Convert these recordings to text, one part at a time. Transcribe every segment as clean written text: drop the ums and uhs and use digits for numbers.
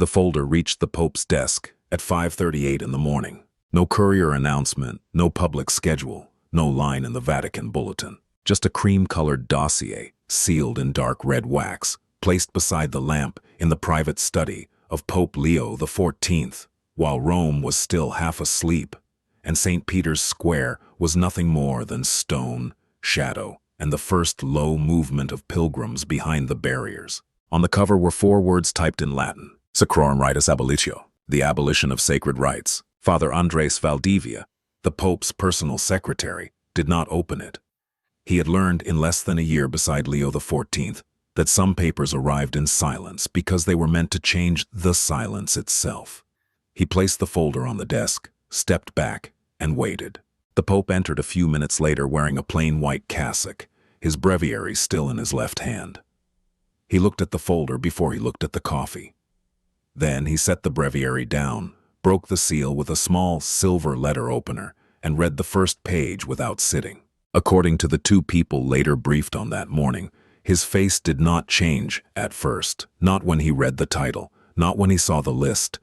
The folder reached the Pope's desk at 5:38 in the morning. No courier announcement, no public schedule, no line in the Vatican bulletin. Just a cream-colored dossier, sealed in dark red wax, placed beside the lamp in the private study of Pope Leo XIV, while Rome was still half asleep, and St. Peter's Square was nothing more than stone, shadow, and the first low movement of pilgrims behind the barriers. On the cover were 4 words typed in Latin: Sacrorum Ritus Abolitio, the abolition of sacred rites. Father Andres Valdivia, the Pope's personal secretary, did not open it. He had learned in less than a year beside Leo XIV that some papers arrived in silence because they were meant to change the silence itself. He placed the folder on the desk, stepped back, and waited. The Pope entered a few minutes later wearing a plain white cassock, his breviary still in his left hand. He looked at the folder before he looked at the coffee. Then he set the breviary down, broke the seal with a small silver letter opener, and read the first page without sitting. According to the 2 people later briefed on that morning, his face did not change at first, not when he read the title, not when he saw the list,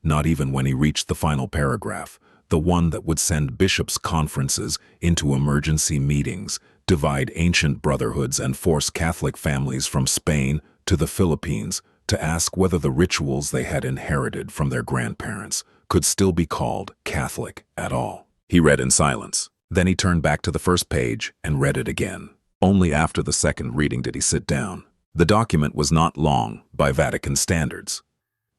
not even when he reached the final paragraph, the one that would send bishops' conferences into emergency meetings, divide ancient brotherhoods and force Catholic families from Spain to the Philippines to ask whether the rituals they had inherited from their grandparents could still be called Catholic at all. He read in silence. Then he turned back to the first page and read it again. Only after the second reading did he sit down. The document was not long by Vatican standards.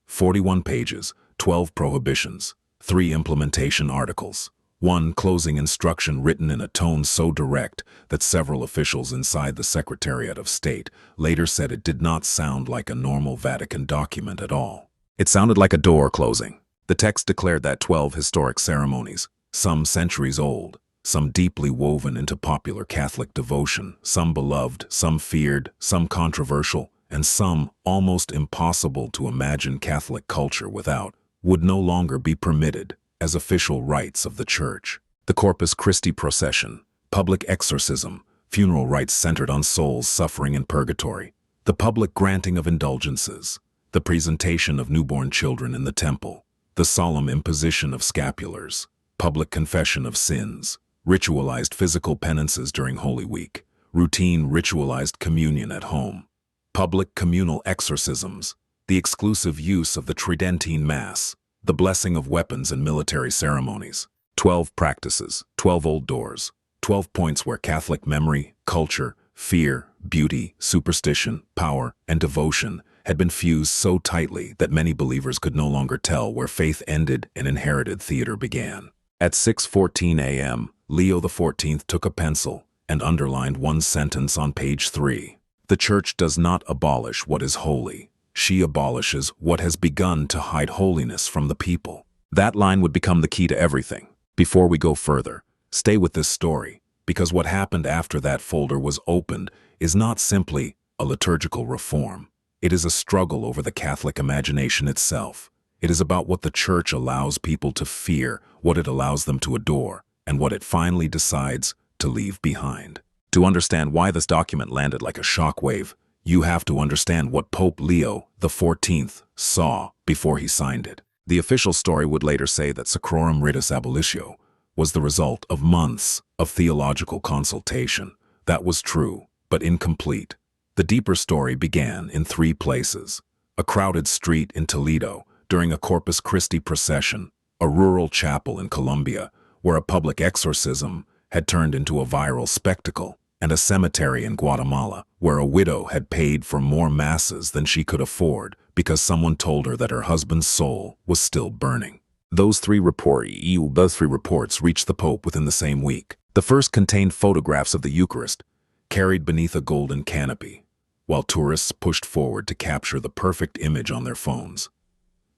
41 pages, 12 prohibitions, 3 implementation articles, 1 closing instruction written in a tone so direct that several officials inside the Secretariat of State later said it did not sound like a normal Vatican document at all. It sounded like a door closing. The text declared that 12 historic ceremonies, some centuries old, some deeply woven into popular Catholic devotion, some beloved, some feared, some controversial, and some almost impossible to imagine Catholic culture without, would no longer be permitted as official rites of the Church. The Corpus Christi procession, public exorcism, funeral rites centered on souls suffering in purgatory, the public granting of indulgences, the presentation of newborn children in the temple, the solemn imposition of scapulars, public confession of sins, ritualized physical penances during Holy Week, routine ritualized communion at home, public communal exorcisms, the exclusive use of the Tridentine Mass, the blessing of weapons and military ceremonies, 12 practices, 12 old doors, 12 points where Catholic memory, culture, fear, beauty, superstition, power, and devotion had been fused so tightly that many believers could no longer tell where faith ended and inherited theater began. At 6:14 a.m., Leo XIV took a pencil and underlined one sentence on page 3. The Church does not abolish what is holy. She abolishes what has begun to hide holiness from the people. That line would become the key to everything. Before we go further, stay with this story, because what happened after that folder was opened is not simply a liturgical reform. It is a struggle over the Catholic imagination itself. It is about what the Church allows people to fear, what it allows them to adore, and what it finally decides to leave behind. To understand why this document landed like a shockwave, you have to understand what Pope Leo XIV saw before he signed it. The official story would later say that Sacrorum Ritus Abolitio was the result of months of theological consultation. That was true, but incomplete. The deeper story began in 3 places: a crowded street in Toledo during a Corpus Christi procession, a rural chapel in Colombia where a public exorcism had turned into a viral spectacle, and a cemetery in Guatemala where a widow had paid for more masses than she could afford because someone told her that her husband's soul was still burning. Those three reports reached the Pope within the same week. The first contained photographs of the Eucharist, carried beneath a golden canopy, while tourists pushed forward to capture the perfect image on their phones.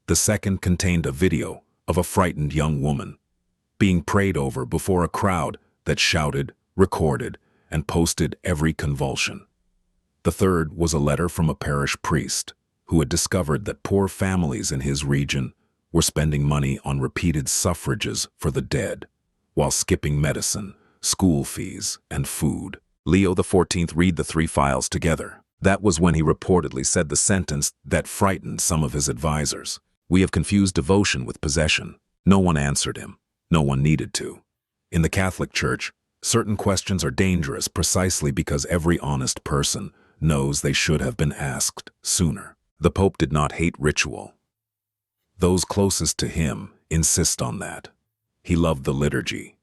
The second contained a video of a frightened young woman being prayed over before a crowd that shouted, recorded, and posted every convulsion. The third was a letter from a parish priest who had discovered that poor families in his region were spending money on repeated suffrages for the dead, while skipping medicine, school fees, and food. Leo XIV read the 3 files together. That was when he reportedly said the sentence that frightened some of his advisors. "We have confused devotion with possession." No one answered him. No one needed to. In the Catholic Church, certain questions are dangerous precisely because every honest person knows they should have been asked sooner. The Pope did not hate ritual. Those closest to him insist on that. He loved the liturgy.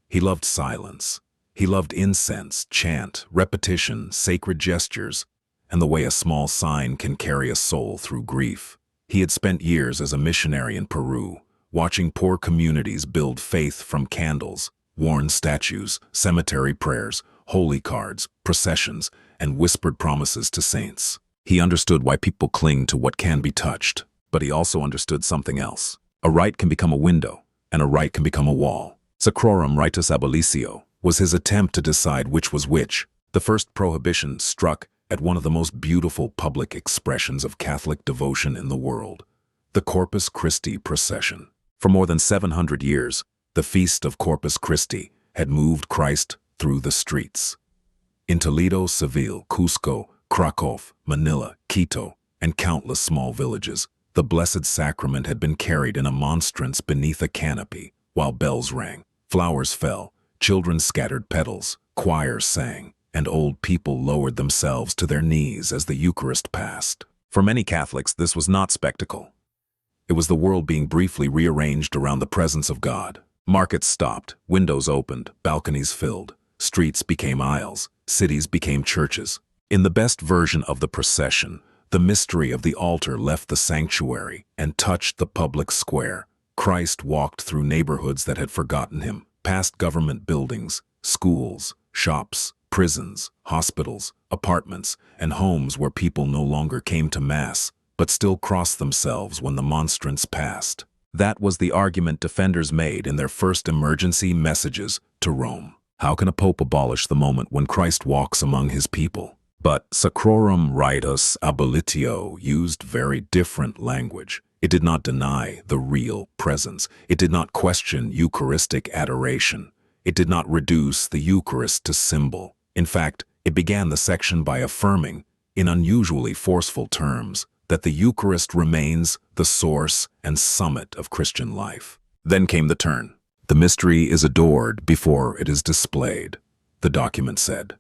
He loved silence. He loved incense, chant, repetition, sacred gestures, and the way a small sign can carry a soul through grief. He had spent years as a missionary in Peru, watching poor communities build faith from candles, worn statues, cemetery prayers, holy cards, processions, and whispered promises to saints. He understood why people cling to what can be touched, but he also understood something else. A rite can become a window, and a rite can become a wall. Sacrorum ritus abolitio was his attempt to decide which was which. The first prohibition struck at one of the most beautiful public expressions of Catholic devotion in the world, the Corpus Christi procession. For more than 700 years, the Feast of Corpus Christi had moved Christ through the streets. In Toledo, Seville, Cusco, Krakow, Manila, Quito, and countless small villages, the Blessed Sacrament had been carried in a monstrance beneath a canopy, while bells rang, flowers fell, children scattered petals, choirs sang, and old people lowered themselves to their knees as the Eucharist passed. For many Catholics, this was not spectacle. It was the world being briefly rearranged around the presence of God. Markets stopped, windows opened, balconies filled, streets became aisles, cities became churches. In the best version of the procession, the mystery of the altar left the sanctuary and touched the public square. Christ walked through neighborhoods that had forgotten him, past government buildings, schools, shops, prisons, hospitals, apartments, and homes where people no longer came to Mass, but still crossed themselves when the monstrance passed. That was the argument defenders made in their first emergency messages to Rome. How can a pope abolish the moment when Christ walks among his people? But Sacrorum ritus abolitio used very different language. It did not deny the real presence. It did not question Eucharistic adoration. It did not reduce the Eucharist to symbol. In fact, it began the section by affirming, in unusually forceful terms, that the Eucharist remains the source and summit of Christian life. Then came the turn. The mystery is adored before it is displayed, the document said.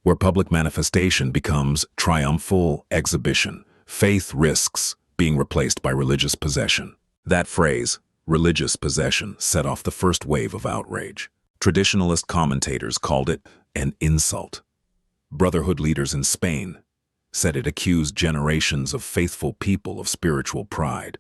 Where public manifestation becomes triumphal exhibition, faith risks being replaced by religious possession. That phrase, religious possession, set off the first wave of outrage. Traditionalist commentators called it an insult. Brotherhood leaders in Spain said it accused generations of faithful people of spiritual pride.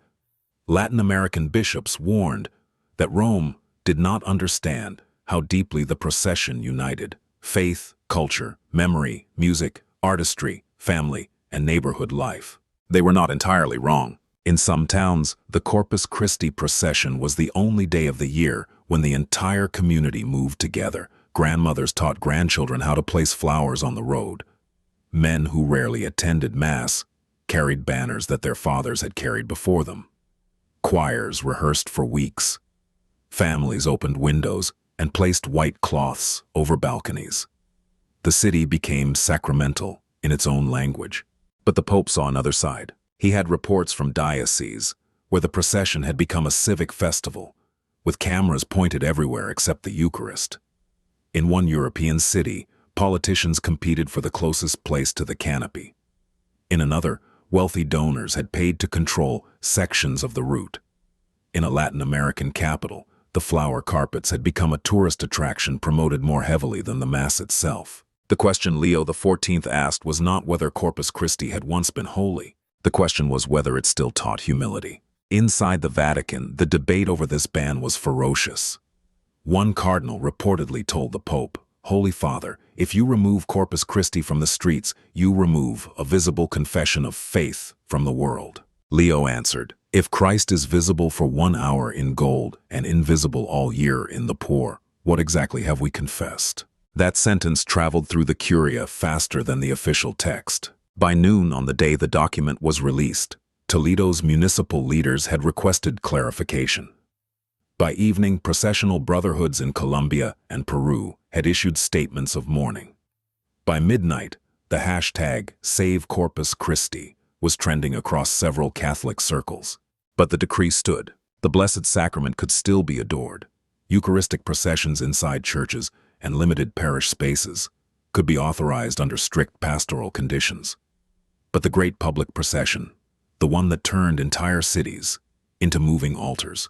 Latin American bishops warned that Rome did not understand how deeply the procession united faith, culture, memory, music, artistry, family, and neighborhood life. They were not entirely wrong. In some towns, the Corpus Christi procession was the only day of the year when the entire community moved together. Grandmothers taught grandchildren how to place flowers on the road. Men who rarely attended Mass carried banners that their fathers had carried before them. Choirs rehearsed for weeks. Families opened windows and placed white cloths over balconies. The city became sacramental in its own language. But the Pope saw another side. He had reports from dioceses where the procession had become a civic festival, with cameras pointed everywhere except the Eucharist. In one European city, politicians competed for the closest place to the canopy. In another, wealthy donors had paid to control sections of the route. In a Latin American capital, the flower carpets had become a tourist attraction promoted more heavily than the Mass itself. The question Leo XIV asked was not whether Corpus Christi had once been holy. The question was whether it still taught humility. Inside the Vatican, the debate over this ban was ferocious. One cardinal reportedly told the Pope, "Holy Father, if you remove Corpus Christi from the streets, you remove a visible confession of faith from the world." Leo answered, "If Christ is visible for 1 hour in gold and invisible all year in the poor, what exactly have we confessed?" That sentence traveled through the Curia faster than the official text. By noon on the day the document was released, Toledo's municipal leaders had requested clarification. By evening, processional brotherhoods in Colombia and Peru had issued statements of mourning. By midnight, The hashtag Save Corpus Christi was trending across several Catholic circles. But the decree stood. The Blessed Sacrament could still be adored. Eucharistic processions inside churches and limited parish spaces could be authorized under strict pastoral conditions. But the great public procession, the one that turned entire cities into moving altars,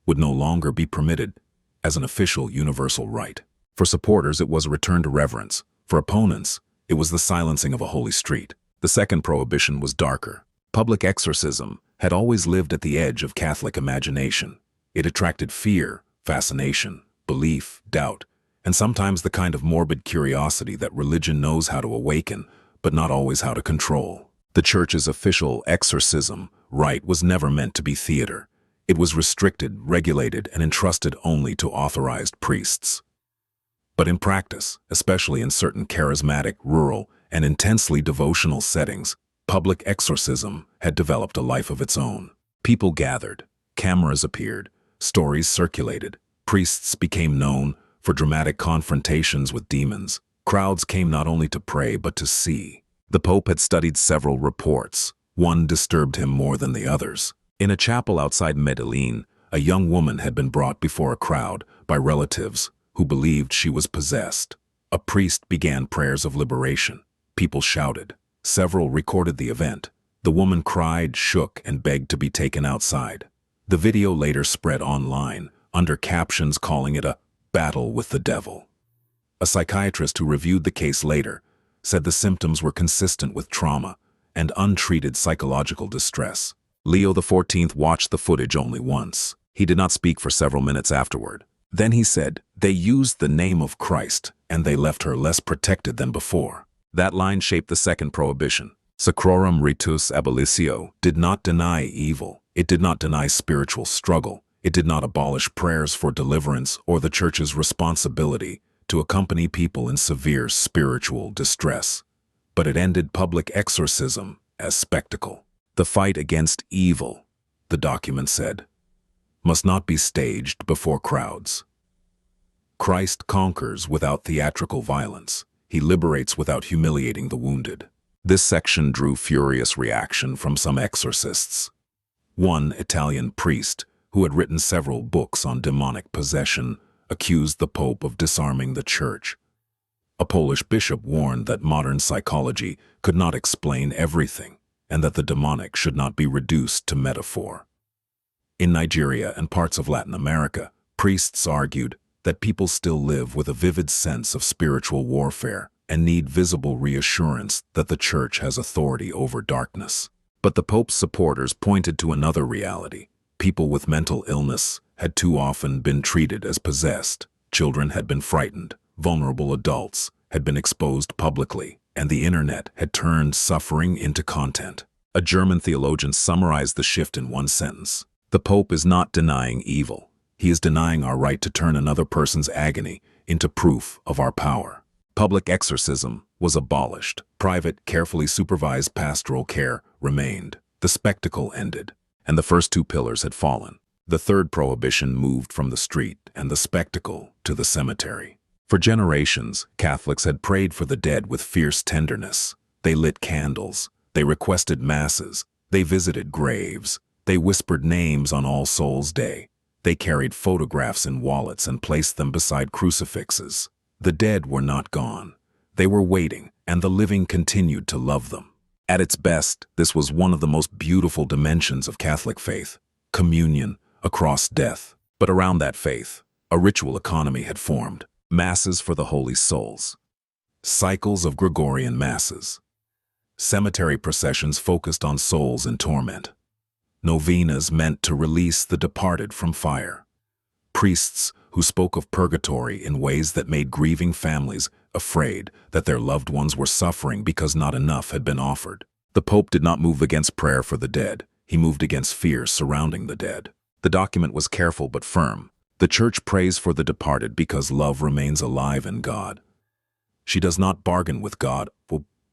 would no longer be permitted as an official universal rite. For supporters, it was a return to reverence. For opponents, it was the silencing of a holy street. The second prohibition was darker. Public exorcism had always lived at the edge of Catholic imagination. It attracted fear, fascination, belief, doubt, and sometimes the kind of morbid curiosity that religion knows how to awaken, but not always how to control. The Church's official exorcism rite was never meant to be theater. It was restricted, regulated, and entrusted only to authorized priests. But in practice, especially in certain charismatic, rural, and intensely devotional settings, public exorcism had developed a life of its own. People gathered, cameras appeared, stories circulated, priests became known for dramatic confrontations with demons. Crowds came not only to pray but to see. The Pope had studied several reports. One disturbed him more than the others. In a chapel outside Medellin, a young woman had been brought before a crowd by relatives who believed she was possessed. A priest began prayers of liberation. People shouted. Several recorded the event. The woman cried, shook, and begged to be taken outside. The video later spread online, under captions calling it a battle with the devil. A psychiatrist who reviewed the case later said the symptoms were consistent with trauma and untreated psychological distress. Leo XIV watched the footage only once. He did not speak for several minutes afterward. Then he said, "They used the name of Christ, and they left her less protected than before." That line shaped the second prohibition. Sacrorum ritus abolitio did not deny evil. It did not deny spiritual struggle. It did not abolish prayers for deliverance or the Church's responsibility to accompany people in severe spiritual distress. But it ended public exorcism as spectacle. The fight against evil, the document said, must not be staged before crowds. Christ conquers without theatrical violence. He liberates without humiliating the wounded. This section drew furious reaction from some exorcists. One Italian priest, who had written several books on demonic possession, accused the Pope of disarming the Church. A Polish bishop warned that modern psychology could not explain everything, and that the demonic should not be reduced to metaphor. In Nigeria and parts of Latin America, priests argued that people still live with a vivid sense of spiritual warfare and need visible reassurance that the Church has authority over darkness. But the Pope's supporters pointed to another reality. People with mental illness had too often been treated as possessed. Children had been frightened. Vulnerable adults had been exposed publicly, and the internet had turned suffering into content. A German theologian summarized the shift in one sentence. The Pope is not denying evil. He is denying our right to turn another person's agony into proof of our power. Public exorcism was abolished. Private, carefully supervised pastoral care remained. The spectacle ended, and the first two pillars had fallen. The third prohibition moved from the street and the spectacle to the cemetery. For generations, Catholics had prayed for the dead with fierce tenderness. They lit candles. They requested masses. They visited graves. They whispered names on All Souls' Day. They carried photographs in wallets and placed them beside crucifixes. The dead were not gone. They were waiting, and the living continued to love them. At its best, this was one of the most beautiful dimensions of Catholic faith, communion across death. But around that faith, a ritual economy had formed. Masses for the holy souls. Cycles of Gregorian masses. Cemetery processions focused on souls in torment. Novenas meant to release the departed from fire. Priests who spoke of purgatory in ways that made grieving families afraid that their loved ones were suffering because not enough had been offered. The Pope did not move against prayer for the dead. He moved against fear surrounding the dead. The document was careful but firm. The Church prays for the departed because love remains alive in God. She does not bargain with God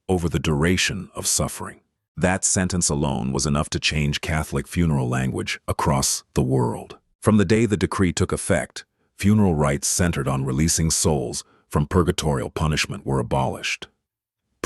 over the duration of suffering. That sentence alone was enough to change Catholic funeral language across the world. From the day the decree took effect, funeral rites centered on releasing souls from purgatorial punishment were abolished.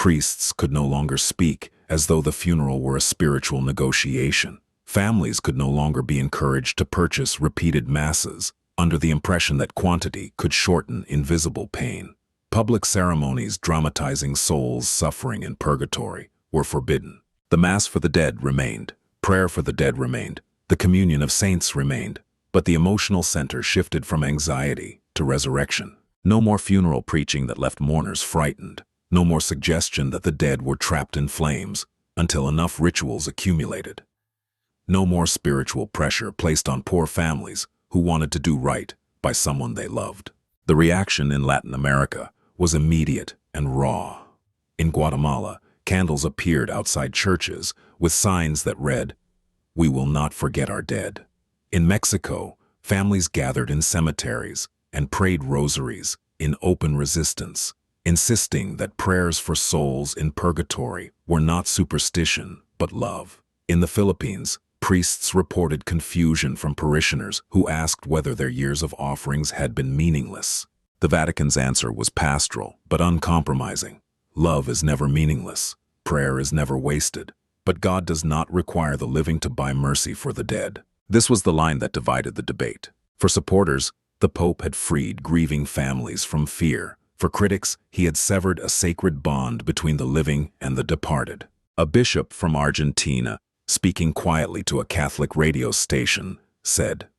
Priests could no longer speak, as though the funeral were a spiritual negotiation. Families could no longer be encouraged to purchase repeated masses, under the impression that quantity could shorten invisible pain. Public ceremonies dramatizing souls suffering in purgatory were forbidden. The Mass for the dead remained, prayer for the dead remained, the communion of saints remained, but the emotional center shifted from anxiety to resurrection. No more funeral preaching that left mourners frightened. No more suggestion that the dead were trapped in flames until enough rituals accumulated. No more spiritual pressure placed on poor families who wanted to do right by someone they loved. The reaction in Latin America was immediate and raw. In Guatemala, candles appeared outside churches with signs that read, "We will not forget our dead." In Mexico, families gathered in cemeteries and prayed rosaries in open resistance, insisting that prayers for souls in purgatory were not superstition but love. In the Philippines, priests reported confusion from parishioners who asked whether their years of offerings had been meaningless. The Vatican's answer was pastoral but uncompromising. Love is never meaningless. Prayer is never wasted. But God does not require the living to buy mercy for the dead. This was the line that divided the debate. For supporters, the Pope had freed grieving families from fear. For critics, he had severed a sacred bond between the living and the departed. A bishop from Argentina, speaking quietly to a Catholic radio station, said,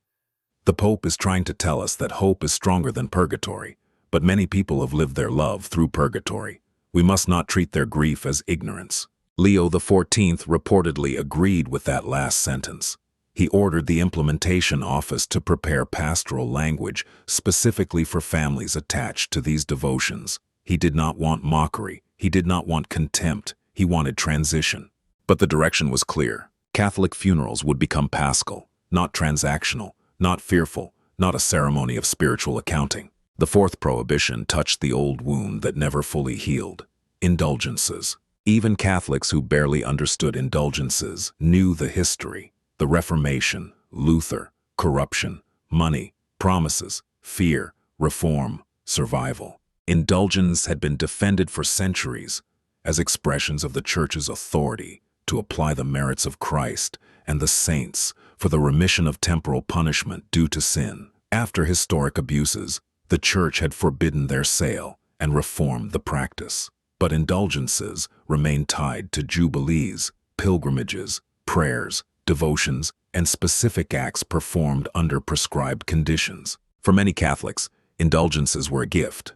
"The Pope is trying to tell us that hope is stronger than purgatory, but many people have lived their love through purgatory. We must not treat their grief as ignorance." Leo XIV reportedly agreed with that last sentence. He ordered the implementation office to prepare pastoral language specifically for families attached to these devotions. He did not want mockery. He did not want contempt. He wanted transition. But the direction was clear. Catholic funerals would become paschal, not transactional, not fearful, not a ceremony of spiritual accounting. The fourth prohibition touched the old wound that never fully healed: indulgences. Even Catholics who barely understood indulgences knew the history: the Reformation, Luther, corruption, money, promises, fear, reform, survival. Indulgence had been defended for centuries as expressions of the Church's authority to apply the merits of Christ and the saints for the remission of temporal punishment due to sin. After historic abuses, the Church had forbidden their sale and reformed the practice. But indulgences remained tied to jubilees, pilgrimages, prayers, devotions, and specific acts performed under prescribed conditions. For many Catholics, indulgences were a gift.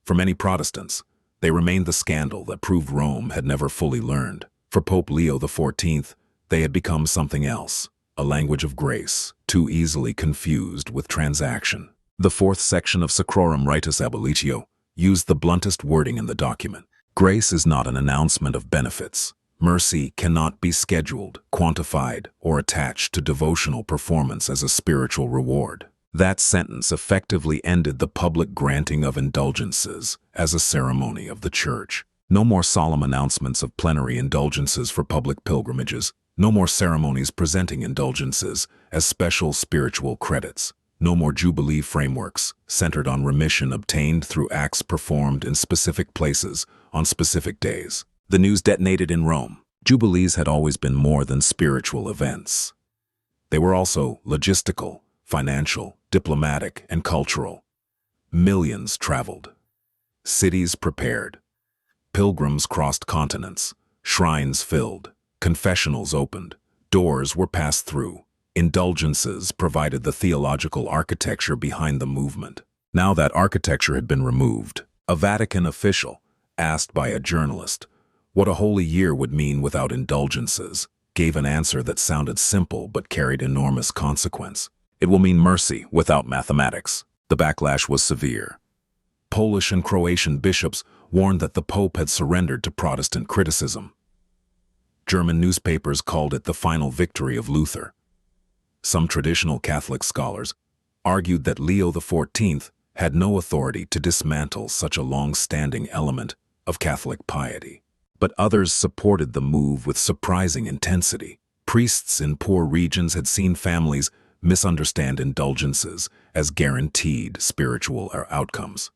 For many Protestants, they remained the scandal that proved Rome had never fully learned. For Pope Leo XIV, they had become something else: a language of grace, too easily confused with transaction. The fourth section of Sacrorum Ritus Abolitio used the bluntest wording in the document. Grace is not an announcement of benefits. Mercy cannot be scheduled, quantified, or attached to devotional performance as a spiritual reward. That sentence effectively ended the public granting of indulgences as a ceremony of the Church. No more solemn announcements of plenary indulgences for public pilgrimages. No more ceremonies presenting indulgences as special spiritual credits. No more jubilee frameworks centered on remission obtained through acts performed in specific places on specific days. The news detonated in Rome. Jubilees had always been more than spiritual events. They were also logistical, financial, diplomatic, and cultural. Millions traveled. Cities prepared. Pilgrims crossed continents. Shrines filled. Confessionals opened. Doors were passed through. Indulgences provided the theological architecture behind the movement. Now that architecture had been removed, a Vatican official, asked by a journalist what a holy year would mean without indulgences, gave an answer that sounded simple but carried enormous consequence. It will mean mercy without mathematics. The backlash was severe. Polish and Croatian bishops warned that the Pope had surrendered to Protestant criticism. German newspapers called it the final victory of Luther. Some traditional Catholic scholars argued that Leo XIV had no authority to dismantle such a long-standing element of Catholic piety. But others supported the move with surprising intensity. Priests in poor regions had seen families misunderstand indulgences as guaranteed spiritual outcomes.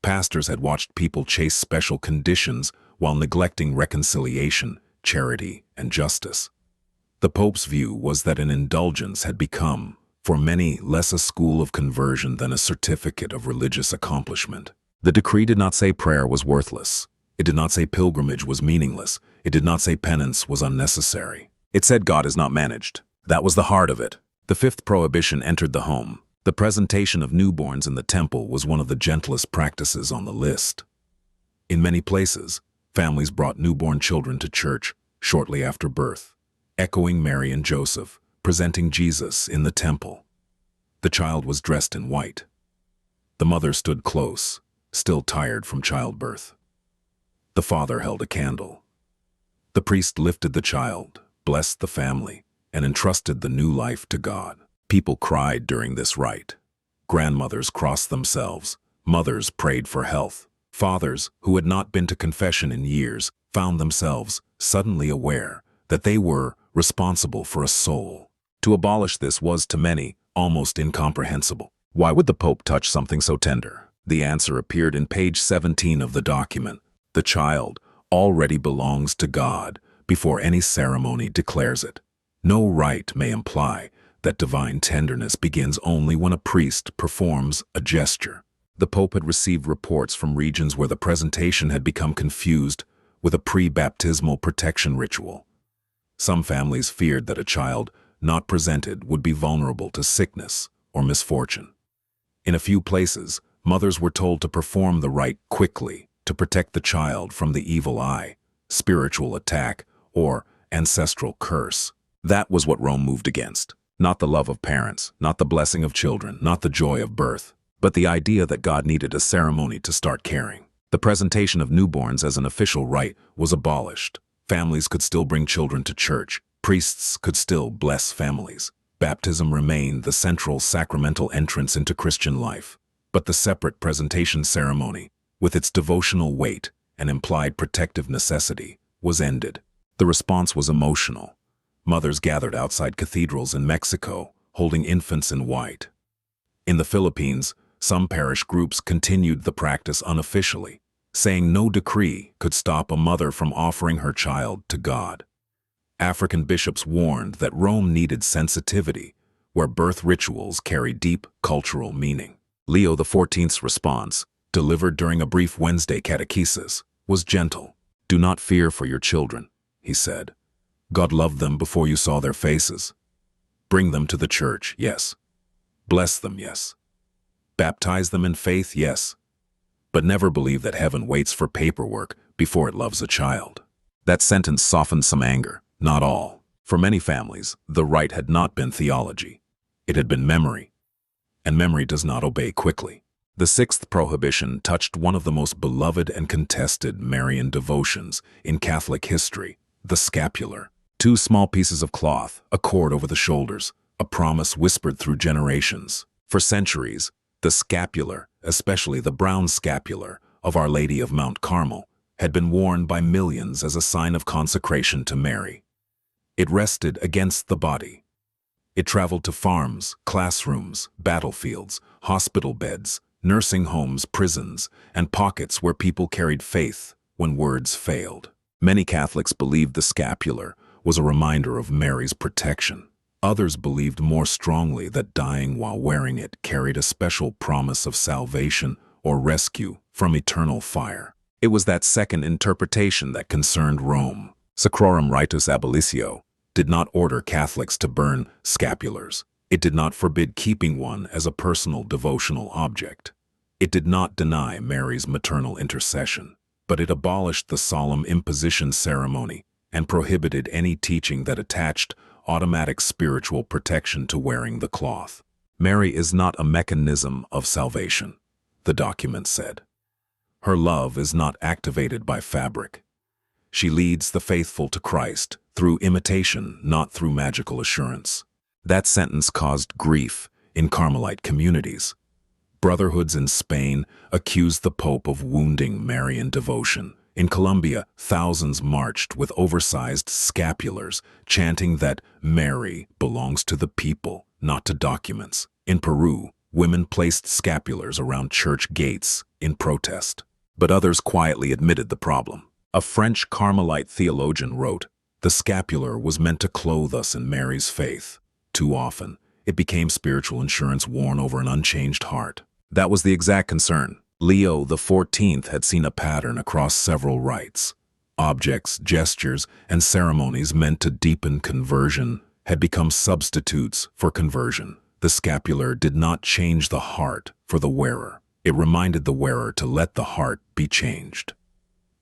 Pastors had watched people chase special conditions while neglecting reconciliation, charity, and justice. The Pope's view was that an indulgence had become, for many, less a school of conversion than a certificate of religious accomplishment. The decree did not say prayer was worthless. It did not say pilgrimage was meaningless. It did not say penance was unnecessary. It said God is not managed. That was the heart of it. The fifth prohibition entered the home. The presentation of newborns in the temple was one of the gentlest practices on the list. In many places, families brought newborn children to church shortly after birth, echoing Mary and Joseph, presenting Jesus in the temple. The child was dressed in white. The mother stood close, still tired from childbirth. The father held a candle. The priest lifted the child, blessed the family, and entrusted the new life to God. People cried during this rite. Grandmothers crossed themselves. Mothers prayed for health. Fathers, who had not been to confession in years, found themselves suddenly aware that they were responsible for a soul. To abolish this was, to many, almost incomprehensible. Why would the Pope touch something so tender? The answer appeared in page 17 of the document. The child already belongs to God before any ceremony declares it. No rite may imply that divine tenderness begins only when a priest performs a gesture. The Pope had received reports from regions where the presentation had become confused with a pre-baptismal protection ritual. Some families feared that a child not presented would be vulnerable to sickness or misfortune. In a few places, mothers were told to perform the rite quickly to protect the child from the evil eye, spiritual attack, or ancestral curse. That was what Rome moved against. Not the love of parents, not the blessing of children, not the joy of birth, but the idea that God needed a ceremony to start caring. The presentation of newborns as an official rite was abolished. Families could still bring children to church. Priests could still bless families. Baptism remained the central sacramental entrance into Christian life. But the separate presentation ceremony, with its devotional weight and implied protective necessity, was ended. The response was emotional. Mothers gathered outside cathedrals in Mexico, holding infants in white. In the Philippines, some parish groups continued the practice unofficially, saying no decree could stop a mother from offering her child to God. African bishops warned that Rome needed sensitivity, where birth rituals carry deep cultural meaning. Leo XIV's response, delivered during a brief Wednesday catechesis, was gentle. "Do not fear for your children," he said. "God loved them before you saw their faces. Bring them to the church, yes. Bless them, yes. Baptize them in faith, yes. But never believe that heaven waits for paperwork before it loves a child." That sentence softened some anger, not all. For many families, the rite had not been theology. It had been memory. And memory does not obey quickly. The sixth prohibition touched one of the most beloved and contested Marian devotions in Catholic history, the scapular. Two small pieces of cloth, a cord over the shoulders, a promise whispered through generations. For centuries, the scapular, especially the brown scapular of Our Lady of Mount Carmel, had been worn by millions as a sign of consecration to Mary. It rested against the body. It traveled to farms, classrooms, battlefields, hospital beds, nursing homes, prisons, and pockets where people carried faith when words failed. Many Catholics believed the scapular was a reminder of Mary's protection. Others believed more strongly that dying while wearing it carried a special promise of salvation or rescue from eternal fire. It was that second interpretation that concerned Rome. Sacrorum Ritus Abolitio did not order Catholics to burn scapulars. It did not forbid keeping one as a personal devotional object. It did not deny Mary's maternal intercession, but it abolished the solemn imposition ceremony and prohibited any teaching that attached automatic spiritual protection to wearing the cloth. Mary is not a mechanism of salvation, the document said. Her love is not activated by fabric. She leads the faithful to Christ through imitation, not through magical assurance. That sentence caused grief in Carmelite communities. Brotherhoods in Spain accused the Pope of wounding Marian devotion. In Colombia, thousands marched with oversized scapulars, chanting that Mary belongs to the people, not to documents. In Peru, women placed scapulars around church gates in protest. But others quietly admitted the problem. A French Carmelite theologian wrote, "The scapular was meant to clothe us in Mary's faith. Too often, it became spiritual insurance worn over an unchanged heart." That was the exact concern. Leo XIV had seen a pattern across several rites. Objects, gestures, and ceremonies meant to deepen conversion had become substitutes for conversion. The scapular did not change the heart for the wearer. It reminded the wearer to let the heart be changed.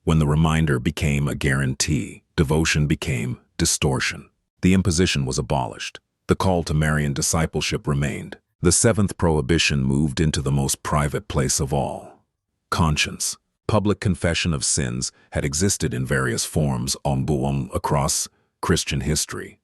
When the reminder became a guarantee, devotion became distortion. The imposition was abolished. The call to Marian discipleship remained. The seventh prohibition moved into the most private place of all: conscience. Public confession of sins had existed in various forms across Christian history.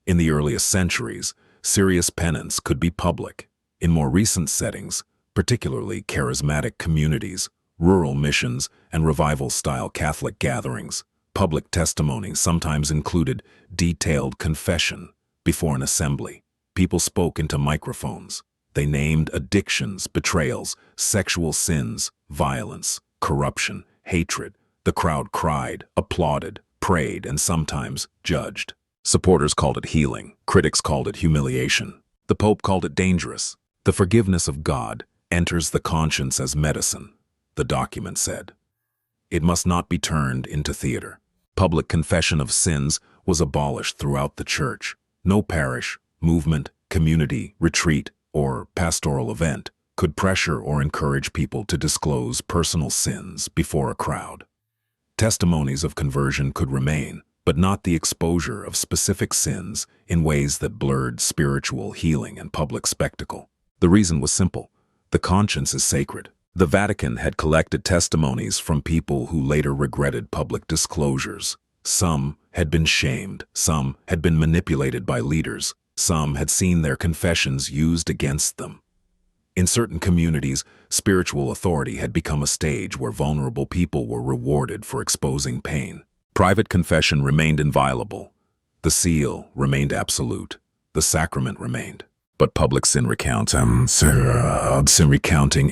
In the earliest centuries, serious penance could be public. In more recent settings, particularly charismatic communities, rural missions, and revival-style Catholic gatherings, public testimony sometimes included detailed confession before an assembly. People spoke into microphones. They named addictions, betrayals, sexual sins, violence, corruption, hatred. The crowd cried, applauded, prayed, and sometimes judged. Supporters called it healing. Critics called it humiliation. The Pope called it dangerous. The forgiveness of God enters the conscience as medicine, the document said. It must not be turned into theater. Public confession of sins was abolished throughout the Church. No parish, movement, community, retreat, or pastoral event could pressure or encourage people to disclose personal sins before a crowd. Testimonies of conversion could remain, but not the exposure of specific sins in ways that blurred spiritual healing and public spectacle. The reason was simple: the conscience is sacred. The Vatican had collected testimonies from people who later regretted public disclosures. Some had been shamed, some had been manipulated by leaders, some had seen their confessions used against them. In certain communities, spiritual authority had become a stage where vulnerable people were rewarded for exposing pain. Private confession remained inviolable. The seal remained absolute. The sacrament remained. But public sin recounting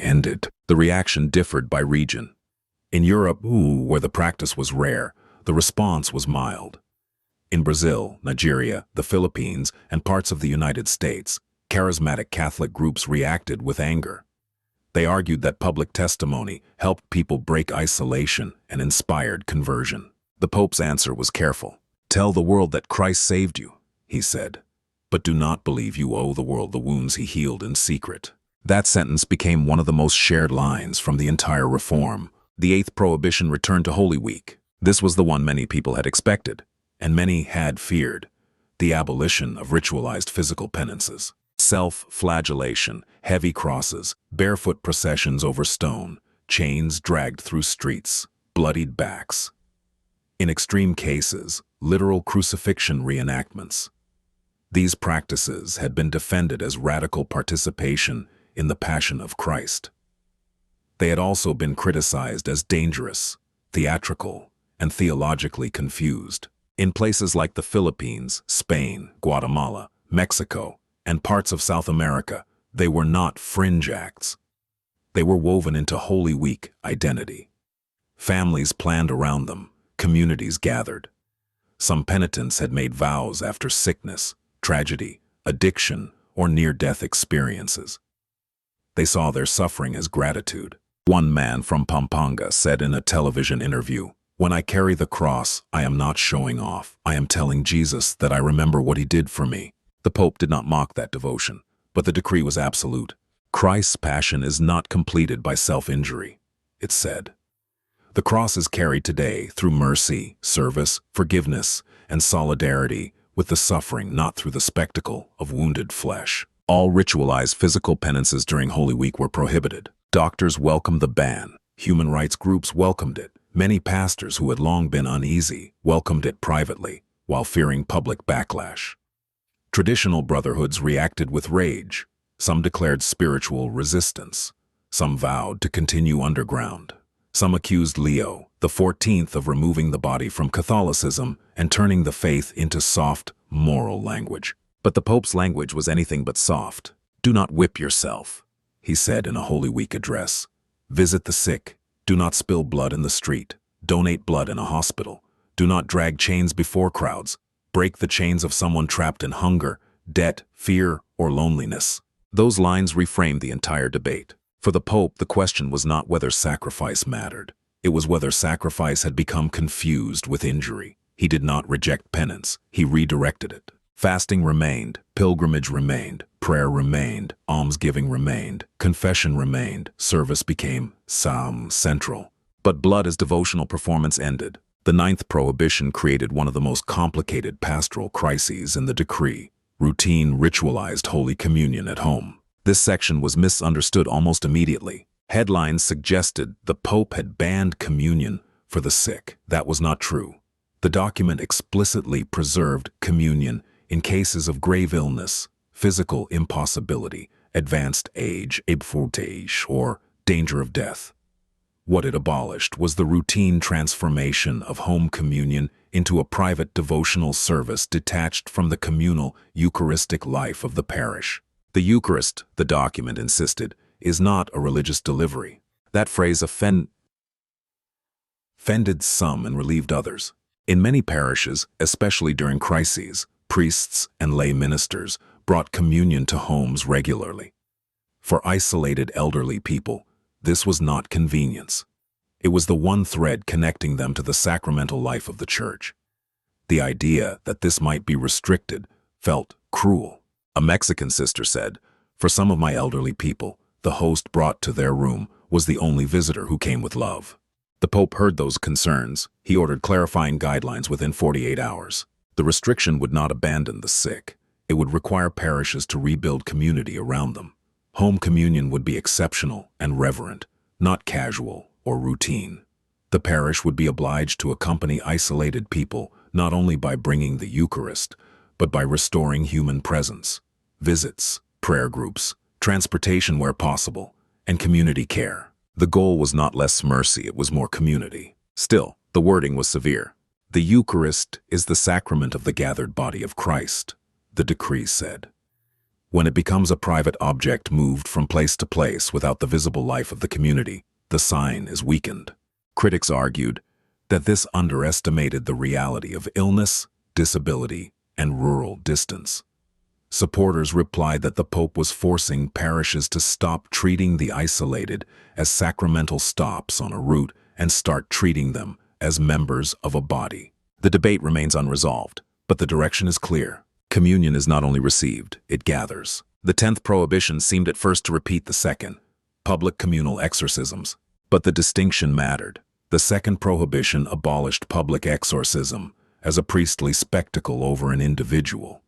ended. The reaction differed by region. In Europe, where the practice was rare, the response was mild. In Brazil, Nigeria, the Philippines, and parts of the United States, charismatic Catholic groups reacted with anger. They argued that public testimony helped people break isolation and inspired conversion. The Pope's answer was careful. "Tell the world that Christ saved you," he said, "but do not believe you owe the world the wounds he healed in secret." That sentence became one of the most shared lines from the entire reform. The eighth prohibition returned to Holy Week. This was the one many people had expected, and many had feared: the abolition of ritualized physical penances. Self-flagellation, heavy crosses, barefoot processions over stone, chains dragged through streets, bloodied backs. In extreme cases, literal crucifixion reenactments. These practices had been defended as radical participation in the Passion of Christ. They had also been criticized as dangerous, theatrical, and theologically confused. In places like the Philippines, Spain, Guatemala, Mexico, and parts of South America, they were not fringe acts. They were woven into Holy Week identity. Families planned around them, communities gathered. Some penitents had made vows after sickness, tragedy, addiction, or near-death experiences. They saw their suffering as gratitude. One man from Pampanga said in a television interview, "When I carry the cross, I am not showing off. I am telling Jesus that I remember what he did for me." The Pope did not mock that devotion, but the decree was absolute. Christ's passion is not completed by self-injury, it said. The cross is carried today through mercy, service, forgiveness, and solidarity with the suffering, not through the spectacle of wounded flesh. All ritualized physical penances during Holy Week were prohibited. Doctors welcomed the ban. Human rights groups welcomed it. Many pastors who had long been uneasy welcomed it privately, while fearing public backlash. Traditional brotherhoods reacted with rage. Some declared spiritual resistance. Some vowed to continue underground. Some accused Leo XIV of removing the body from Catholicism and turning the faith into soft, moral language. But the Pope's language was anything but soft. "Do not whip yourself," he said in a Holy Week address. "Visit the sick. Do not spill blood in the street. donate blood in a hospital, do not drag chains before crowds, break the chains of someone trapped in hunger, debt, fear, or loneliness. Those lines reframed the entire debate. For the Pope, the question was not whether sacrifice mattered. It was whether sacrifice had become confused with injury. He did not reject penance. He redirected it. Fasting remained, pilgrimage remained, prayer remained, almsgiving remained, confession remained, service became central. But blood as devotional performance ended. The ninth prohibition created one of the most complicated pastoral crises in the decree: routine, ritualized Holy Communion at home. This section was misunderstood almost immediately. Headlines suggested the Pope had banned communion for the sick. That was not true. The document explicitly preserved communion in cases of grave illness, physical impossibility, advanced age, or danger of death. What it abolished was the routine transformation of home communion into a private devotional service detached from the communal Eucharistic life of the parish. The Eucharist, the document insisted, is not a religious delivery. That phrase offended some and relieved others. In many parishes, especially during crises, priests and lay ministers brought communion to homes regularly. For isolated elderly people, this was not convenience. It was the one thread connecting them to the sacramental life of the Church. The idea that this might be restricted felt cruel. A Mexican sister said, "For some of my elderly people, the host brought to their room was the only visitor who came with love." The Pope heard those concerns. He ordered clarifying guidelines within 48 hours. The restriction would not abandon the sick. It would require parishes to rebuild community around them. Home communion would be exceptional and reverent, not casual or routine. The parish would be obliged to accompany isolated people not only by bringing the Eucharist, but by restoring human presence, visits, prayer groups, transportation where possible, and community care. The goal was not less mercy, it was more community. Still, the wording was severe. The Eucharist is the sacrament of the gathered body of Christ, the decree said. When it becomes a private object moved from place to place without the visible life of the community, the sign is weakened. Critics argued that this underestimated the reality of illness, disability, and rural distance. Supporters replied that the Pope was forcing parishes to stop treating the isolated as sacramental stops on a route and start treating them as members of a body. The debate remains unresolved, but the direction is clear. Communion is not only received, it gathers. The 10th prohibition seemed at first to repeat the second, public communal exorcisms. But the distinction mattered. The second prohibition abolished public exorcism as a priestly spectacle over an individual.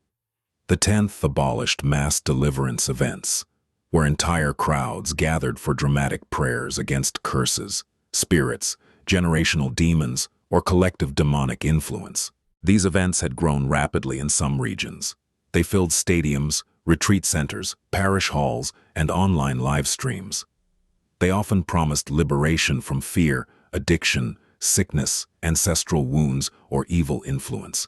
The 10th abolished mass deliverance events, where entire crowds gathered for dramatic prayers against curses, spirits, generational demons, or collective demonic influence. These events had grown rapidly in some regions. They filled stadiums, retreat centers, parish halls, and online live streams. They often promised liberation from fear, addiction, sickness, ancestral wounds, or evil influence.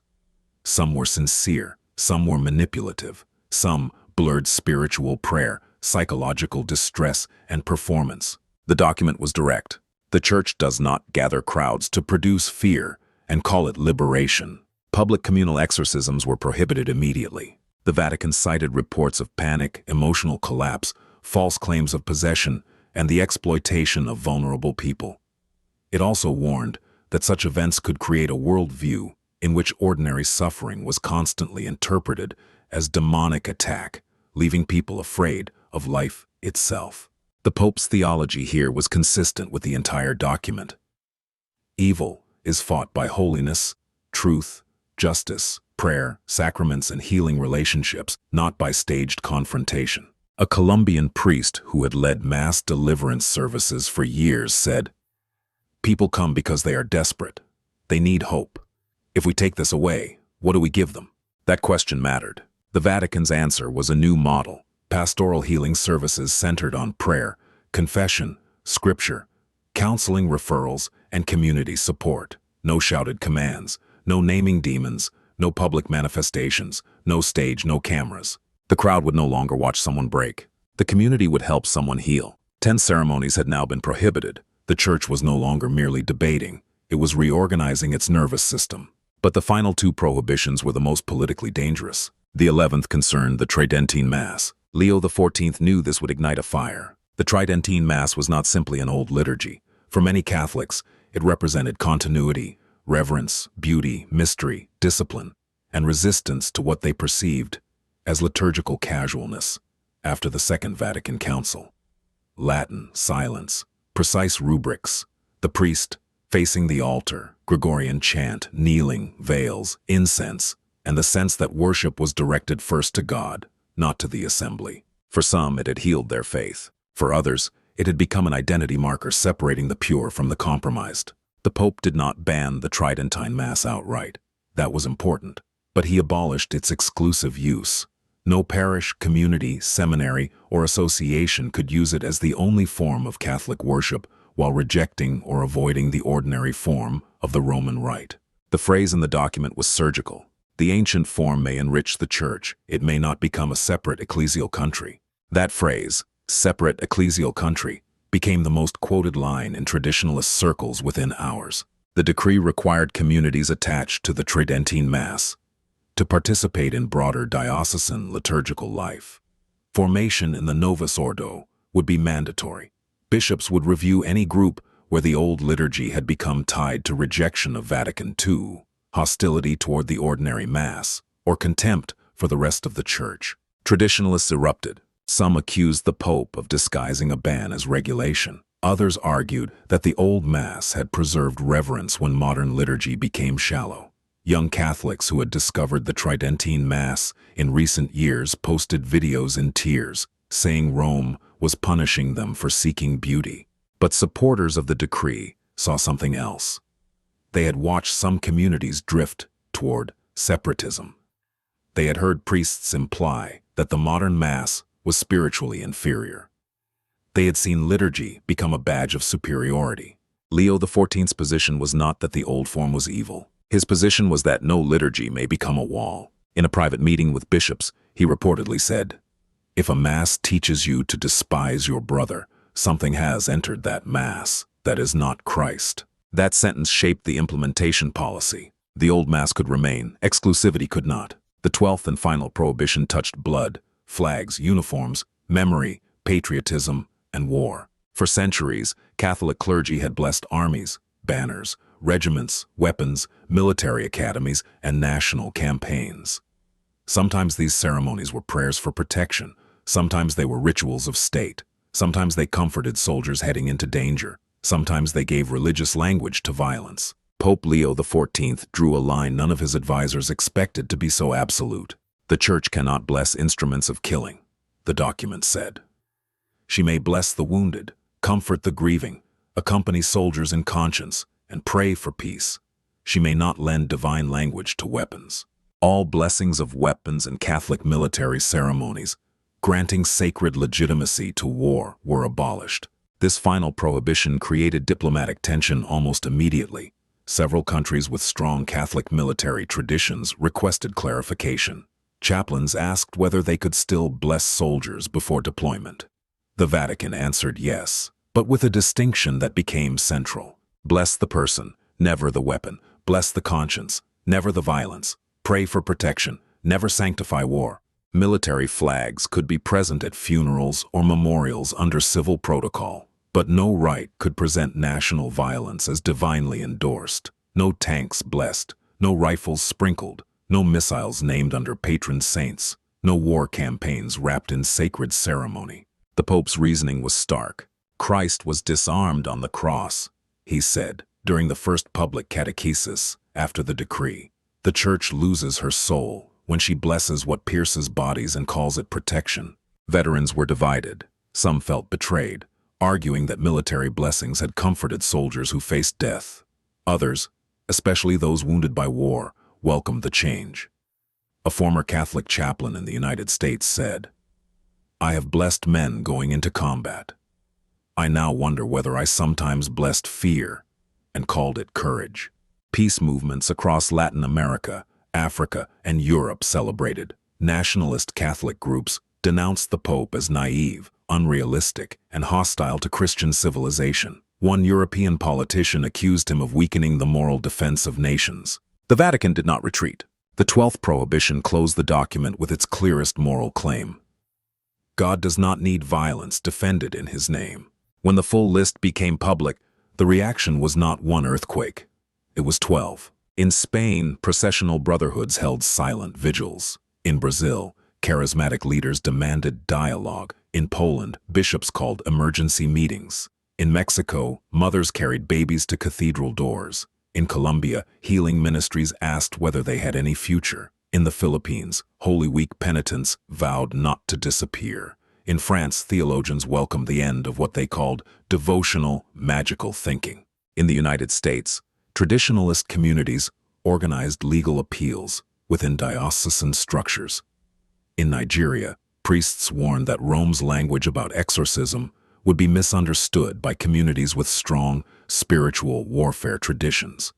Some were sincere, some were manipulative, some blurred spiritual prayer, psychological distress, and performance. The document was direct. The Church does not gather crowds to produce fear and call it liberation. Public communal exorcisms were prohibited immediately. The Vatican cited reports of panic, emotional collapse, false claims of possession, and the exploitation of vulnerable people. It also warned that such events could create a worldview in which ordinary suffering was constantly interpreted as demonic attack, leaving people afraid of life itself. The Pope's theology here was consistent with the entire document. Evil is fought by holiness, truth, justice, prayer, sacraments, and healing relationships, not by staged confrontation. A Colombian priest who had led mass deliverance services for years said, "People come because they are desperate. They need hope. If we take this away, what do we give them?" That question mattered. The Vatican's answer was a new model: pastoral healing services centered on prayer, confession, scripture, counseling referrals, and community support. No shouted commands, no naming demons, no public manifestations, no stage, no cameras. The crowd would no longer watch someone break. The community would help someone heal. 10 ceremonies had now been prohibited. The Church was no longer merely debating. it was reorganizing its nervous system. But the final two prohibitions were the most politically dangerous. The 11th concerned the Tridentine Mass. Leo XIV knew this would ignite a fire. The Tridentine Mass was not simply an old liturgy. For many Catholics, it represented continuity, reverence, beauty, mystery, discipline, and resistance to what they perceived as liturgical casualness after the Second Vatican Council. Latin, silence, precise rubrics, the priest facing the altar, Gregorian chant, kneeling, veils, incense, and the sense that worship was directed first to God, not to the assembly. For some, it had healed their faith. For others, it had become an identity marker separating the pure from the compromised. The Pope did not ban the Tridentine Mass outright. That was important. But he abolished its exclusive use. No parish, community, seminary, or association could use it as the only form of Catholic worship while rejecting or avoiding the ordinary form of the Roman Rite. The phrase in the document was surgical. The ancient form may enrich the Church, it may not become a separate ecclesial country. That phrase, separate ecclesial country, became the most quoted line in traditionalist circles within hours. The decree required communities attached to the Tridentine Mass to participate in broader diocesan liturgical life. Formation in the Novus Ordo would be mandatory. Bishops would review any group where the old liturgy had become tied to rejection of Vatican II, hostility toward the ordinary Mass, or contempt for the rest of the Church. Traditionalists erupted. Some accused the Pope of disguising a ban as regulation. Others argued that the old Mass had preserved reverence when modern liturgy became shallow. Young Catholics who had discovered the Tridentine Mass in recent years posted videos in tears, saying Rome was punishing them for seeking beauty. But supporters of the decree saw something else. They had watched some communities drift toward separatism. They had heard priests imply that the modern Mass was spiritually inferior. They had seen liturgy become a badge of superiority. Leo XIV's position was not that the old form was evil. His position was that no liturgy may become a wall. In a private meeting with bishops, he reportedly said, "If a Mass teaches you to despise your brother, something has entered that Mass that is not Christ." That sentence shaped the implementation policy. The old Mass could remain, exclusivity could not. The 12th and final prohibition touched blood, flags, uniforms, memory, patriotism, and war. For centuries, Catholic clergy had blessed armies, banners, regiments, weapons, military academies, and national campaigns. Sometimes these ceremonies were prayers for protection. Sometimes they were rituals of state. Sometimes they comforted soldiers heading into danger. Sometimes they gave religious language to violence. Pope Leo XIV drew a line none of his advisors expected to be so absolute. The Church cannot bless instruments of killing, the document said. She may bless the wounded, comfort the grieving, accompany soldiers in conscience, and pray for peace. She may not lend divine language to weapons. All blessings of weapons and Catholic military ceremonies, granting sacred legitimacy to war, were abolished. This final prohibition created diplomatic tension almost immediately. Several countries with strong Catholic military traditions requested clarification. Chaplains asked whether they could still bless soldiers before deployment. The Vatican answered yes, but with a distinction that became central. Bless the person, never the weapon. Bless the conscience, never the violence. Pray for protection, never sanctify war. Military flags could be present at funerals or memorials under civil protocol, but no rite could present national violence as divinely endorsed. No tanks blessed, no rifles sprinkled, no missiles named under patron saints, no war campaigns wrapped in sacred ceremony. The Pope's reasoning was stark. Christ was disarmed on the cross, he said, during the first public catechesis after the decree. The Church loses her soul when she blesses what pierces bodies and calls it protection. Veterans were divided. Some felt betrayed, arguing that military blessings had comforted soldiers who faced death. Others, especially those wounded by war, welcomed the change. A former Catholic chaplain in the United States said, "I have blessed men going into combat. I now wonder whether I sometimes blessed fear and called it courage." Peace movements across Latin America, Africa, and Europe celebrated. Nationalist Catholic groups denounced the Pope as naive, unrealistic, and hostile to Christian civilization. One European politician accused him of weakening the moral defense of nations. The Vatican did not retreat. The 12th prohibition closed the document with its clearest moral claim. God does not need violence defended in his name. When the full list became public, the reaction was not one earthquake. It was 12. In Spain, processional brotherhoods held silent vigils. In Brazil, charismatic leaders demanded dialogue. In Poland, bishops called emergency meetings. In Mexico, mothers carried babies to cathedral doors. In Colombia, healing ministries asked whether they had any future. In the Philippines, Holy Week penitents vowed not to disappear. In France, theologians welcomed the end of what they called devotional, magical thinking. In the United States, traditionalist communities organized legal appeals within diocesan structures. In Nigeria, priests warned that Rome's language about exorcism would be misunderstood by communities with strong spiritual warfare traditions.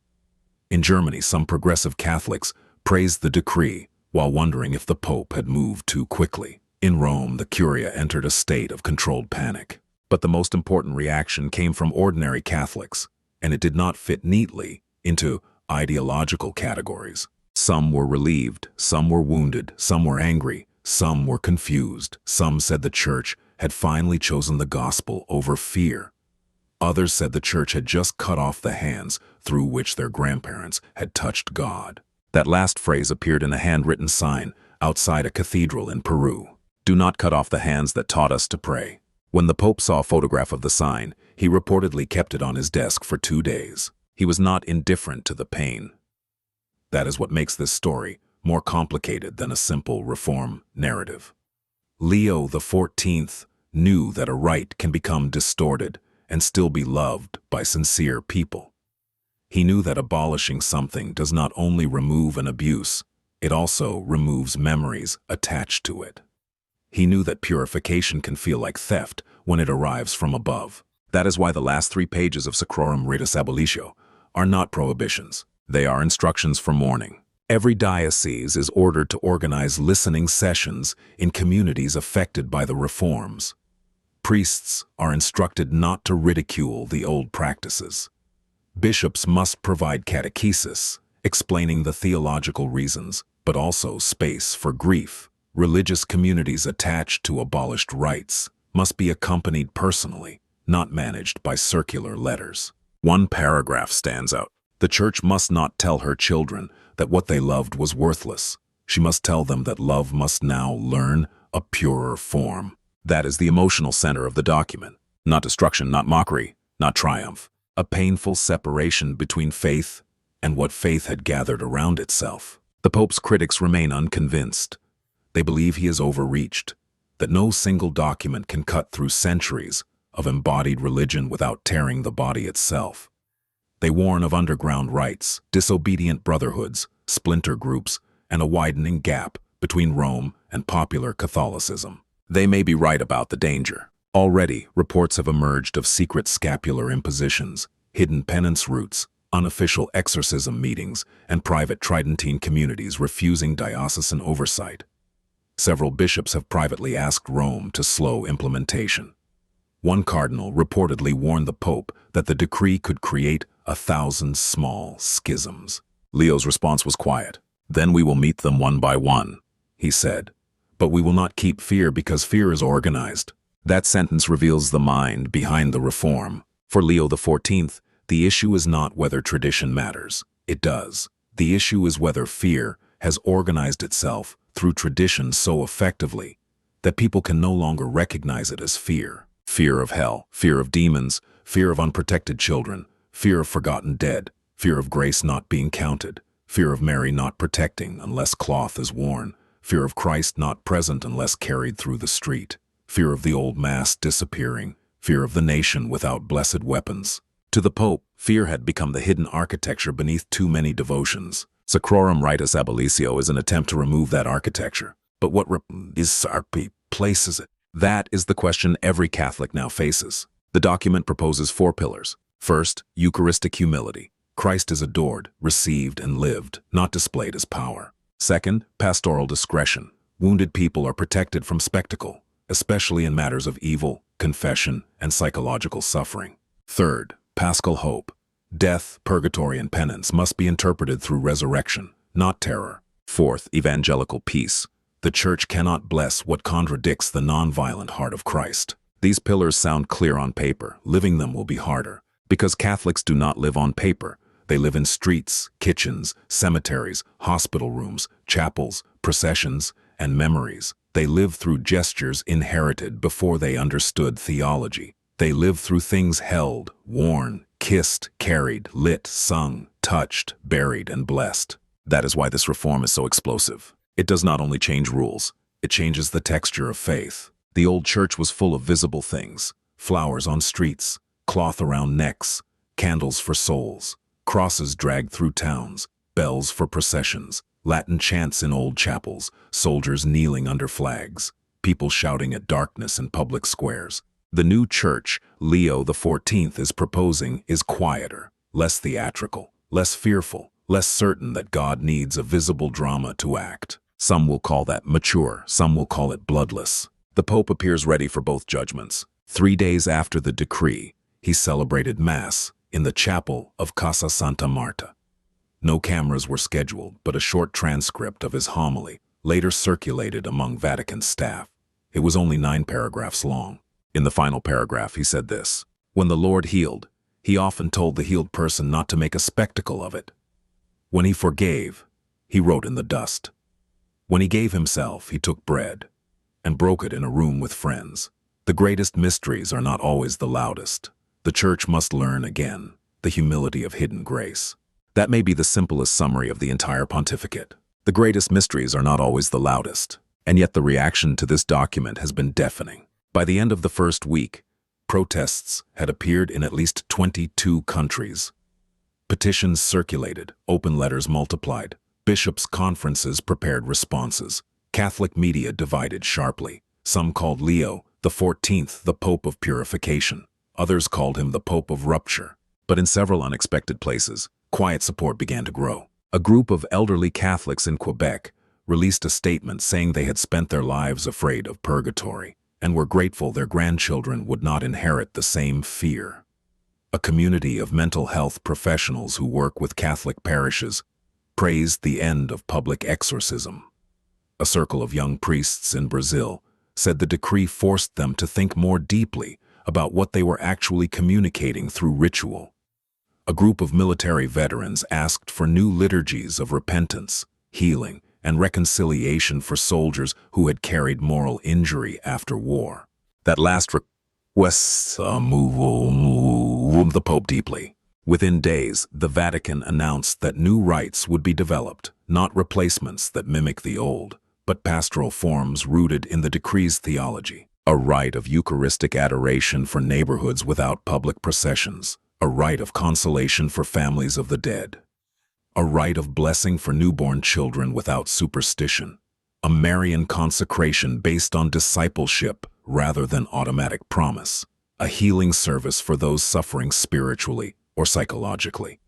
In Germany, some progressive Catholics praised the decree while wondering if the Pope had moved too quickly. In Rome, the Curia entered a state of controlled panic. But the most important reaction came from ordinary Catholics, and it did not fit neatly into ideological categories. Some were relieved, some were wounded, some were angry, some were confused. Some said the Church had finally chosen the gospel over fear. Others said the Church had just cut off the hands through which their grandparents had touched God. That last phrase appeared in a handwritten sign outside a cathedral in Peru. Do not cut off the hands that taught us to pray. When the Pope saw a photograph of the sign, he reportedly kept it on his desk for 2 days. He was not indifferent to the pain. That is what makes this story more complicated than a simple reform narrative. Leo XIV knew that a rite can become distorted and still be loved by sincere people. He knew that abolishing something does not only remove an abuse, it also removes memories attached to it. He knew that purification can feel like theft when it arrives from above. That is why the last 3 pages of Sacrorum Ritus Abolitio are not prohibitions. They are instructions for mourning. Every diocese is ordered to organize listening sessions in communities affected by the reforms. Priests are instructed not to ridicule the old practices. Bishops must provide catechesis, explaining the theological reasons, but also space for grief. Religious communities attached to abolished rites must be accompanied personally, not managed by circular letters. One paragraph stands out. The Church must not tell her children that what they loved was worthless. She must tell them that love must now learn a purer form. That is the emotional center of the document. Not destruction, not mockery, not triumph. A painful separation between faith and what faith had gathered around itself. The Pope's critics remain unconvinced. They believe he is overreached, that no single document can cut through centuries of embodied religion without tearing the body itself. They warn of underground rites, disobedient brotherhoods, splinter groups, and a widening gap between Rome and popular Catholicism. They may be right about the danger. Already, reports have emerged of secret scapular impositions, hidden penance routes, unofficial exorcism meetings, and private Tridentine communities refusing diocesan oversight. Several bishops have privately asked Rome to slow implementation. One cardinal reportedly warned the Pope that the decree could create 1,000 small schisms. Leo's response was quiet. "Then we will meet them one by one," he said. "But we will not keep fear because fear is organized." That sentence reveals the mind behind the reform. For Leo XIV, the issue is not whether tradition matters. It does. The issue is whether fear has organized itself through tradition so effectively that people can no longer recognize it as fear. Fear of hell, fear of demons, fear of unprotected children, fear of forgotten dead, fear of grace not being counted, fear of Mary not protecting unless cloth is worn, fear of Christ not present unless carried through the street, fear of the old Mass disappearing, fear of the nation without blessed weapons. To the Pope, fear had become the hidden architecture beneath too many devotions. Sacrorum Ritus Abolitio is an attempt to remove that architecture. But what replaces it? That is the question every Catholic now faces. The document proposes 4 pillars. First, Eucharistic humility. Christ is adored, received, and lived, not displayed as power. Second, pastoral discretion. Wounded people are protected from spectacle, especially in matters of evil, confession, and psychological suffering. Third, paschal hope. Death, purgatory, and penance must be interpreted through resurrection, not terror. Fourth, evangelical peace. The Church cannot bless what contradicts the nonviolent heart of Christ. These pillars sound clear on paper. Living them will be harder. Because Catholics do not live on paper. They live in streets, kitchens, cemeteries, hospital rooms, chapels, processions, and memories. They live through gestures inherited before they understood theology. They live through things held, worn, kissed, carried, lit, sung, touched, buried, and blessed. That is why this reform is so explosive. It does not only change rules, it changes the texture of faith. The old church was full of visible things: flowers on streets, cloth around necks, candles for souls, crosses dragged through towns, bells for processions, Latin chants in old chapels, soldiers kneeling under flags, people shouting at darkness in public squares. The new church, Leo XIV is proposing, is quieter, less theatrical, less fearful, less certain that God needs a visible drama to act. Some will call that mature, some will call it bloodless. The Pope appears ready for both judgments. 3 days after the decree, he celebrated Mass in the chapel of Casa Santa Marta. No cameras were scheduled, but a short transcript of his homily later circulated among Vatican staff. It was only 9 paragraphs long. In the final paragraph, he said this: "When the Lord healed, he often told the healed person not to make a spectacle of it. When he forgave, he wrote in the dust. When he gave himself, he took bread and broke it in a room with friends. The greatest mysteries are not always the loudest. The Church must learn again the humility of hidden grace." That may be the simplest summary of the entire pontificate. The greatest mysteries are not always the loudest, and yet the reaction to this document has been deafening. By the end of the first week, protests had appeared in at least 22 countries. Petitions circulated, open letters multiplied, bishops' conferences prepared responses. Catholic media divided sharply. Some called Leo XIV the Pope of Purification. Others called him the Pope of Rupture. But in several unexpected places, quiet support began to grow. A group of elderly Catholics in Quebec released a statement saying they had spent their lives afraid of purgatory and were grateful their grandchildren would not inherit the same fear. A community of mental health professionals who work with Catholic parishes praised the end of public exorcism. A circle of young priests in Brazil said the decree forced them to think more deeply about what they were actually communicating through ritual. A group of military veterans asked for new liturgies of repentance, healing, and reconciliation for soldiers who had carried moral injury after war. That last request moved the Pope deeply. Within days, the Vatican announced that new rites would be developed, not replacements that mimic the old, but pastoral forms rooted in the decree's theology. A rite of Eucharistic adoration for neighborhoods without public processions. A rite of consolation for families of the dead. A rite of blessing for newborn children without superstition. A Marian consecration based on discipleship rather than automatic promise. A healing service for those suffering spiritually or psychologically.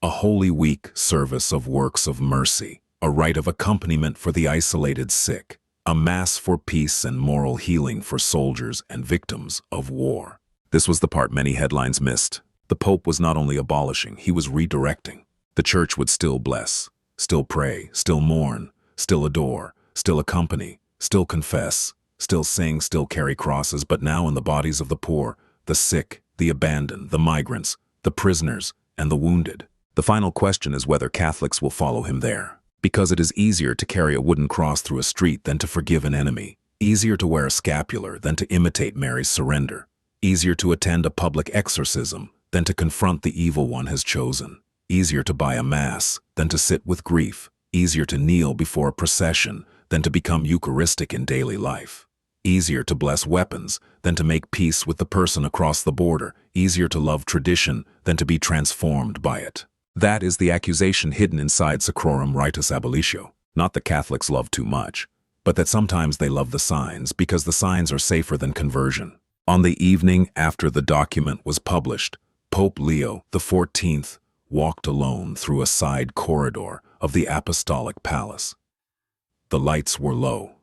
A Holy Week service of works of mercy. A rite of accompaniment for the isolated sick. A Mass for peace and moral healing for soldiers and victims of war. This was the part many headlines missed. The Pope was not only abolishing, he was redirecting. The Church would still bless, still pray, still mourn, still adore, still accompany, still confess, still sing, still carry crosses, but now in the bodies of the poor, the sick, the abandoned, the migrants, the prisoners, and the wounded. The final question is whether Catholics will follow him there. Because it is easier to carry a wooden cross through a street than to forgive an enemy. Easier to wear a scapular than to imitate Mary's surrender. Easier to attend a public exorcism than to confront the evil one has chosen. Easier to buy a Mass than to sit with grief. Easier to kneel before a procession than to become Eucharistic in daily life. Easier to bless weapons than to make peace with the person across the border. Easier to love tradition than to be transformed by it. That is the accusation hidden inside Sacrorum Ritus Abolitio. Not that Catholics love too much, but that sometimes they love the signs because the signs are safer than conversion. On the evening after the document was published, Pope Leo XIV walked alone through a side corridor of the Apostolic Palace. The lights were low.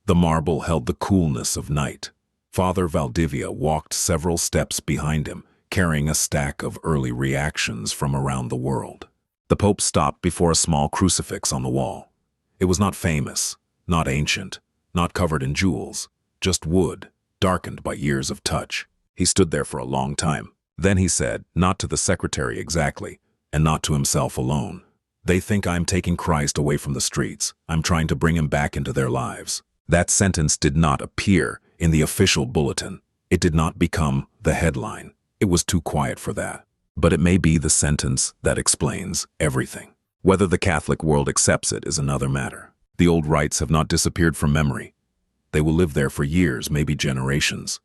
The marble held the coolness of night. Father Valdivia walked several steps behind him, carrying a stack of early reactions from around the world. The Pope stopped before a small crucifix on the wall. It was not famous, not ancient, not covered in jewels, just wood, darkened by years of touch. He stood there for a long time. Then he said, not to the secretary exactly, and not to himself alone. They think I'm taking Christ away from the streets. I'm trying to bring him back into their lives. That sentence did not appear in the official bulletin. It did not become the headline. It was too quiet for that. But it may be the sentence that explains everything. Whether the Catholic world accepts it is another matter. The old rites have not disappeared from memory. They will live there for years, maybe generations.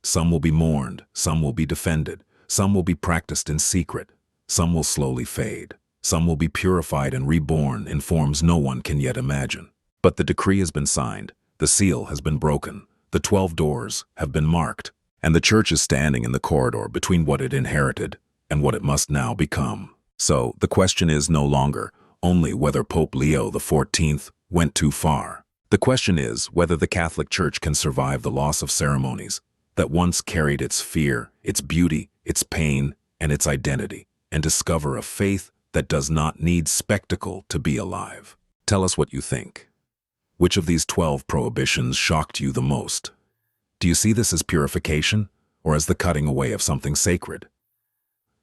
Some will be mourned, some will be defended, some will be practiced in secret, some will slowly fade, some will be purified and reborn in forms no one can yet imagine. But the decree has been signed, the seal has been broken, the 12 doors have been marked, and the Church is standing in the corridor between what it inherited and what it must now become. So the question is no longer only whether Pope Leo XIV went too far. The question is whether the Catholic Church can survive the loss of ceremonies that once carried its fear, its beauty, its pain, and its identity, and discover a faith that does not need spectacle to be alive. Tell us what you think. Which of these 12 prohibitions shocked you the most? Do you see this as purification, or as the cutting away of something sacred?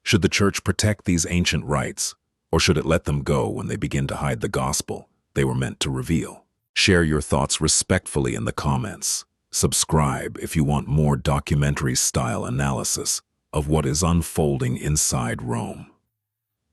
Should the Church protect these ancient rites, or should it let them go when they begin to hide the gospel they were meant to reveal? Share your thoughts respectfully in the comments. Subscribe if you want more documentary-style analysis of what is unfolding inside Rome.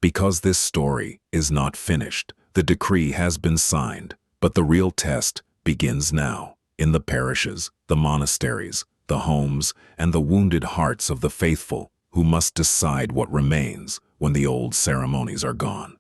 Because this story is not finished, the decree has been signed, but the real test begins now, in the parishes, the monasteries, the homes, and the wounded hearts of the faithful who must decide what remains when the old ceremonies are gone.